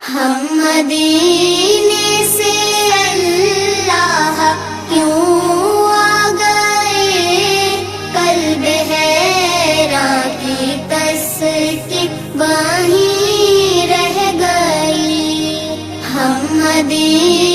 हम मदीने से अल्लाह क्यों आ गए, कल्ब हैरा की तस्कीन वहीं रह गई। हम मदीने